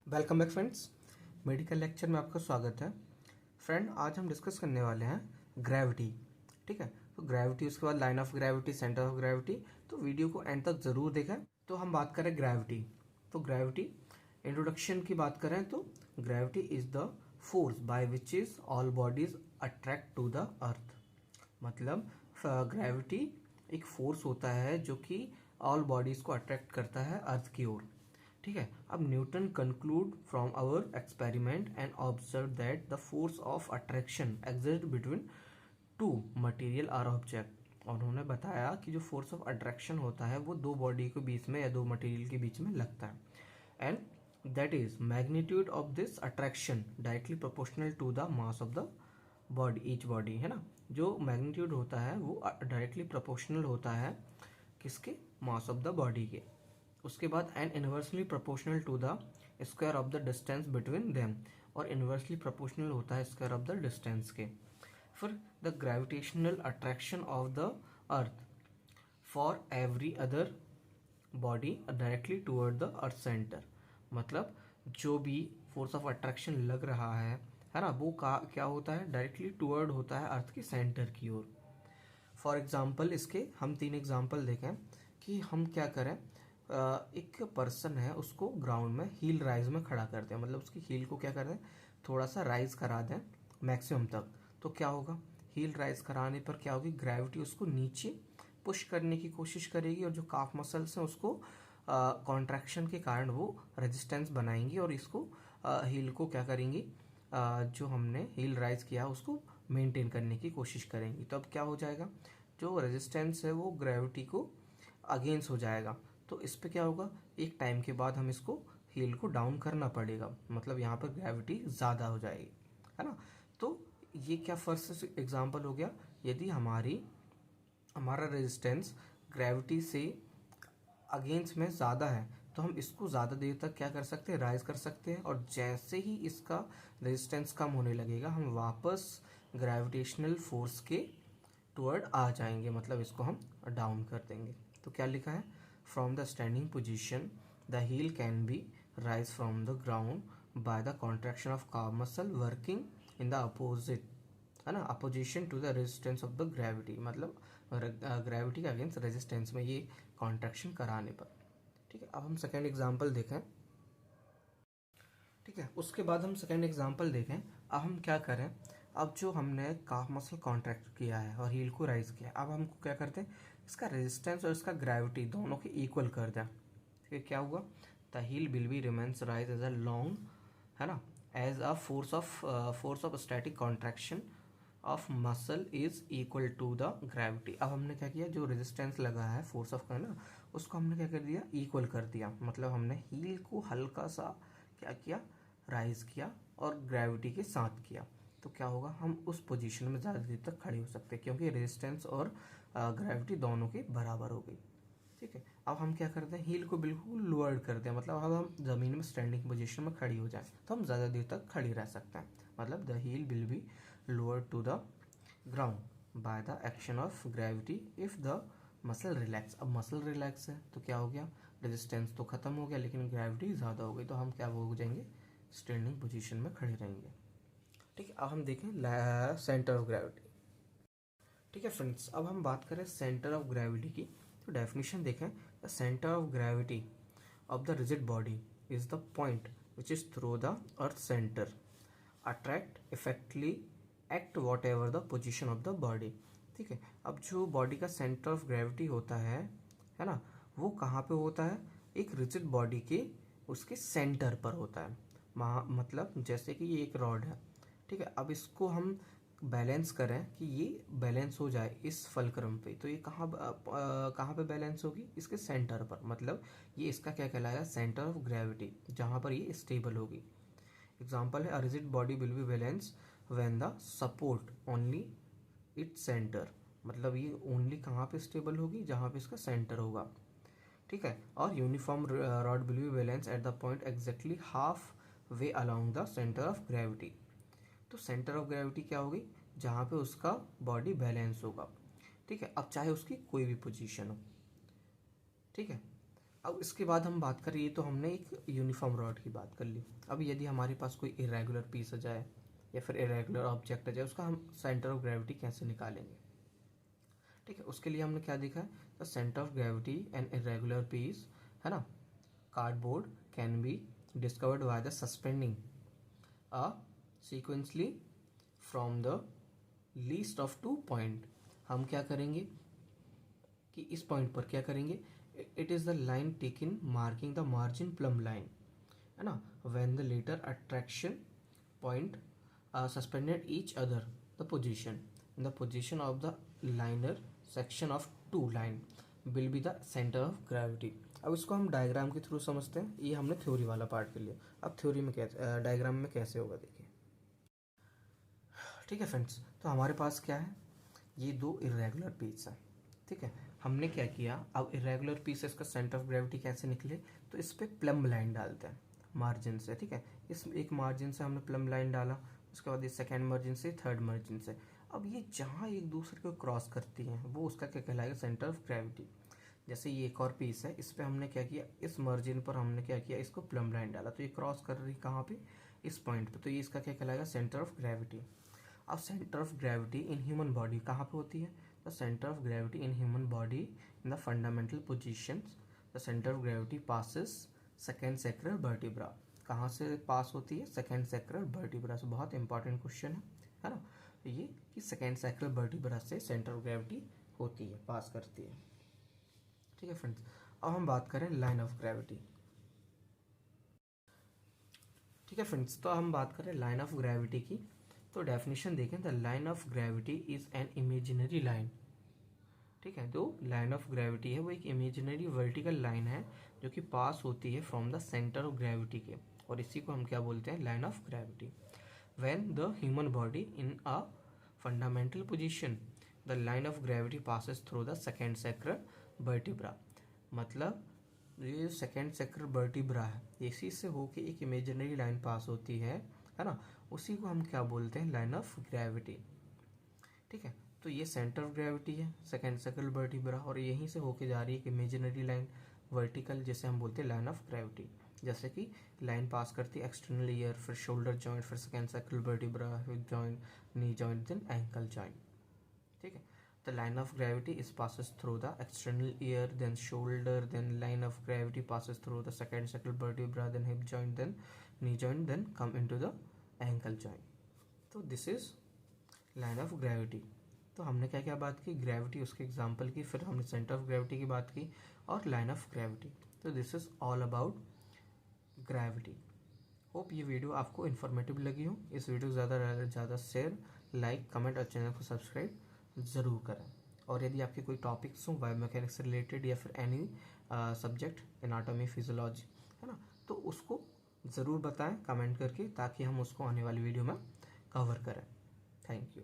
Welcome back friends. Medical lecture में आपका स्वागत है। फ्रेंड, आज हम डिस्कस करने वाले हैं ग्रेविटी। ठीक है, तो ग्रेविटी, उसके बाद line of gravity, centre of gravity. तो वीडियो को एंड तक जरूर देखें। तो हम बात करें ग्रेविटी। तो ग्रेविटी इंट्रोडक्शन की बात करें तो gravity is the force by which is all bodies attract to the earth. मतलब ग्रेविटी एक फोर्स होता है जो कि ऑल बॉडीज को अट्रैक्ट करता है अर्थ की ओर। ठीक है, अब Newton conclude from our experiment and observe that the force of attraction exist between two material are object. और उन्होंने बताया कि जो फोर्स ऑफ अट्रैक्शन होता है वो दो बॉडी के बीच में या दो मटेरियल के बीच में लगता है। And that is magnitude of this attraction directly proportional to the mass of the body, each body, है ना। जो मैग्नीट्यूड होता है वो डायरेक्टली प्रोपोर्शनल होता है किसके, मास ऑफ द बॉडी के। उसके बाद and inversely proportional to the square of the distance between them, और इनवर्सली प्रोपोर्शनल होता है स्क्वायर ऑफ द डिस्टेंस के। फिर the gravitational attraction of the earth for every other body directly toward the earth centre. मतलब जो भी force of attraction लग रहा है ना, वो क्या होता है, डायरेक्टली टूवर्ड होता है अर्थ के सेंटर की ओर। फॉर एग्जाम्पल इसके हम 3 एग्जाम्पल देखें कि हम क्या करें। एक पर्सन है, उसको ग्राउंड में हील राइज में खड़ा करते हैं, मतलब उसकी हील को क्या करते हैं, थोड़ा सा राइज करा दें मैक्सिमम तक। तो क्या होगा, हील राइज कराने पर क्या होगी, ग्रेविटी उसको नीचे पुश करने की कोशिश करेगी और जो काफ मसल्स हैं उसको कॉन्ट्रैक्शन के कारण वो रेजिस्टेंस बनाएंगी और इसको हील को क्या करेंगी, जो हमने हील राइज किया उसको मेंटेन करने की कोशिश करेंगी। तो अब क्या हो जाएगा, जो रेजिस्टेंस है वो ग्रेविटी को अगेंस्ट हो जाएगा। तो इस पे क्या होगा, एक टाइम के बाद हम इसको हील को डाउन करना पड़ेगा, मतलब यहाँ पर ग्रेविटी ज़्यादा हो जाएगी, है ना। तो ये क्या फर्स्ट एग्जांपल हो गया, यदि हमारा रेजिस्टेंस ग्रेविटी से अगेंस्ट में ज़्यादा है तो हम इसको ज़्यादा देर तक क्या कर सकते हैं, राइज कर सकते हैं। और जैसे ही इसका रेजिस्टेंस कम होने लगेगा हम वापस ग्रेविटेशनल फोर्स के टुवर्ड आ जाएंगे, मतलब इसको हम डाउन कर देंगे। तो क्या लिखा है, from the standing position the heel can be raise from the ground by the contraction of calf muscle working in the opposite, है ना, opposition to the resistance of the gravity. मतलब ग्रेविटी के अगेंस्ट रेजिस्टेंस में ये contraction कराने पर। ठीक है, अब हम सेकेंड एग्जाम्पल देखें। ठीक है, उसके बाद हम सेकेंड एग्जाम्पल देखें। अब हम क्या करें, अब जो हमने काफ मसल कॉन्ट्रैक्ट किया है और हील को राइज किया, अब हमको क्या करते हैं, इसका रेजिस्टेंस और इसका ग्रेविटी दोनों के इक्वल कर दें। ठीक है, क्या हुआ, the heel will be remains raise as a long, है ना, as a force of static contraction of muscle is equal to the gravity. अब हमने क्या किया, जो रेजिस्टेंस लगा है फोर्स ऑफ का ना, उसको हमने क्या कर दिया, इक्वल कर दिया। मतलब हमने हील को हल्का सा क्या किया, राइज किया और ग्रेविटी के साथ किया। तो क्या होगा, हम उस पोजीशन में ज़्यादा देर तक खड़े हो सकते हैं क्योंकि रेजिस्टेंस और ग्रेविटी दोनों के बराबर हो गई। ठीक है, अब हम क्या करते हैं, हील को बिल्कुल लोअर्ड करते हैं, मतलब अब हम जमीन में स्टैंडिंग पोजीशन में खड़ी हो जाए तो हम ज़्यादा देर तक खड़ी रह सकते हैं। मतलब the heel will be lowered to the ground by the action of gravity if the muscle relax. अब मसल रिलैक्स है तो क्या हो गया, रेजिस्टेंस तो खत्म हो गया लेकिन ग्रेविटी ज़्यादा हो गई, तो हम क्या हो जाएंगे, स्टैंडिंग पोजीशन में खड़े रहेंगे। ठीक है, अब हम देखें सेंटर ऑफ ग्रेविटी। ठीक है फ्रेंड्स, अब हम बात करें सेंटर ऑफ ग्रेविटी की। तो डेफिनेशन देखें, the centre of gravity of the rigid body is the point which is through the earth centre attract इफेक्टली act what ever the position of the body. ठीक है, अब जो बॉडी का centre of gravity होता है ना, वो कहाँ पे होता है, एक रिजिड बॉडी के उसके सेंटर पर होता है। मतलब जैसे कि ये एक रॉड है, ठीक है, अब इसको हम बैलेंस करें कि ये बैलेंस हो जाए इस फलक्रम पे, तो ये कहाँ पे बैलेंस होगी, इसके सेंटर पर। मतलब ये इसका क्या कहलाया, सेंटर ऑफ ग्रेविटी, जहाँ पर ये स्टेबल होगी। एग्जाम्पल है, a rigid body will be balance when the support only its centre. मतलब ये ओनली कहाँ पे स्टेबल होगी, जहाँ पे इसका सेंटर होगा। ठीक है, और uniform rod will be balance at the point exactly half way along the centre of gravity. तो सेंटर ऑफ ग्रेविटी क्या होगी, जहाँ पे उसका बॉडी बैलेंस होगा। ठीक है, अब चाहे उसकी कोई भी पोजीशन हो। ठीक है, अब इसके बाद हम बात करें, ये तो हमने एक यूनिफॉर्म रॉड की बात कर ली। अब यदि हमारे पास कोई इरेगुलर पीस आ जाए या फिर इरेगुलर ऑब्जेक्ट आ जाए, उसका हम सेंटर ऑफ ग्रेविटी कैसे निकालेंगे? ठीक है, उसके लिए हमने क्या देखा है, the centre of gravity an irregular piece, है ना, cardboard can be discovered by the suspending a sequentially from the least of 2 point. हम क्या करेंगे कि इस पॉइंट पर क्या करेंगे, it is the line taken marking the margin plumb line, है ना, when the later attraction point suspended each other the position of the liner section of two line will be the center of gravity। अब इसको हम diagram के through समझते हैं, ये हमने थ्योरी वाला पार्ट कर लिया। अब थ्योरी में कैसे, डायग्राम में कैसे होगा देखिए। ठीक है फ्रेंड्स, तो हमारे पास क्या है, ये 2 इरेगुलर पीस है। ठीक है, हमने क्या किया, अब इरेगुलर पीसेस का सेंटर ऑफ ग्रेविटी कैसे निकले, तो इस पर प्लम लाइन डालते हैं मार्जिन से। ठीक है, इस एक मार्जिन से हमने प्लम लाइन डाला, उसके बाद ये सेकेंड मार्जिन से, थर्ड मार्जिन से। अब ये जहाँ एक दूसरे को क्रॉस करती हैं वो उसका क्या कहलाएगा, सेंटर ऑफ ग्रेविटी। जैसे ये एक और पीस है, इस पर हमने क्या किया, इस मार्जिन पर हमने क्या किया, इसको प्लम लाइन डाला, तो ये क्रॉस कर रही कहाँ पे, इस पॉइंट पे, तो ये इसका क्या कहलाएगा, सेंटर ऑफ ग्रेविटी। अब centre of gravity in human body कहाँ पे होती है, the centre of gravity in human body in the fundamental positions, the centre of gravity passes second sacral vertebra. कहाँ से पास होती है, सेकेंड सैक्रल वर्टिब्रा से। बहुत इंपॉर्टेंट क्वेश्चन है ना, ये कि सेकेंड सैक्रल वर्टिब्रा से सेंटर ऑफ ग्रेविटी होती है, पास करती है। ठीक है फ्रेंड्स, अब हम बात करें लाइन ऑफ ग्रेविटी। ठीक है फ्रेंड्स, तो हम बात करें लाइन ऑफ ग्रेविटी की, तो डेफिनेशन देखें, the line of gravity is an imaginary line. ठीक है, तो लाइन ऑफ ग्रेविटी है वो एक इमेजिनरी वर्टिकल लाइन है जो कि पास होती है from the centre of gravity के, और इसी को हम क्या बोलते हैं, line of gravity. When the human body in a fundamental position, the line of gravity passes through the second sacral vertebra. मतलब ये सेकेंड सैक्रल वर्टिब्रा है, इसी से होके एक इमेजिनरी लाइन पास होती है ना, उसी को हम क्या बोलते हैं, लाइन ऑफ ग्रेविटी। ठीक है, तो ये सेंटर ऑफ ग्रेविटी है सेकेंड सैक्रल वर्टिब्रा, और यहीं से होके जा रही है एक इमेजिनरी लाइन वर्टिकल, जिसे हम बोलते हैं लाइन ऑफ ग्रेविटी। जैसे कि लाइन पास करती है एक्सटर्नल ईयर, फिर शोल्डर जॉइंट, फिर second sacral vertebra, hip joint, knee joint, then ankle joint. ठीक है, the line of gravity is passes through the external ear, then shoulder, then line of gravity passes through the second sacral vertebra, then hip joint, then knee joint, then come into the ankle joint. तो this is line of gravity. तो हमने क्या क्या बात की, gravity, उसके example की, फिर हमने सेंटर ऑफ ग्रेविटी की बात की, और लाइन ऑफ ग्रेविटी। तो this is all about gravity. Hope ये वीडियो आपको इन्फॉर्मेटिव लगी हो। इस वीडियो को ज़्यादा से ज़्यादा शेयर, लाइक, कमेंट और चैनल को सब्सक्राइब ज़रूर करें। और यदि आपके कोई टॉपिक्स हों बायोमैकेनिक्स से रिलेटेड या फिर एनी सब्जेक्ट, एनाटॉमी, फिजियोलॉजी, है ना, तो उसको ज़रूर बताएं कमेंट करके, ताकि हम उसको आने वाली वीडियो में कवर करें। Thank you.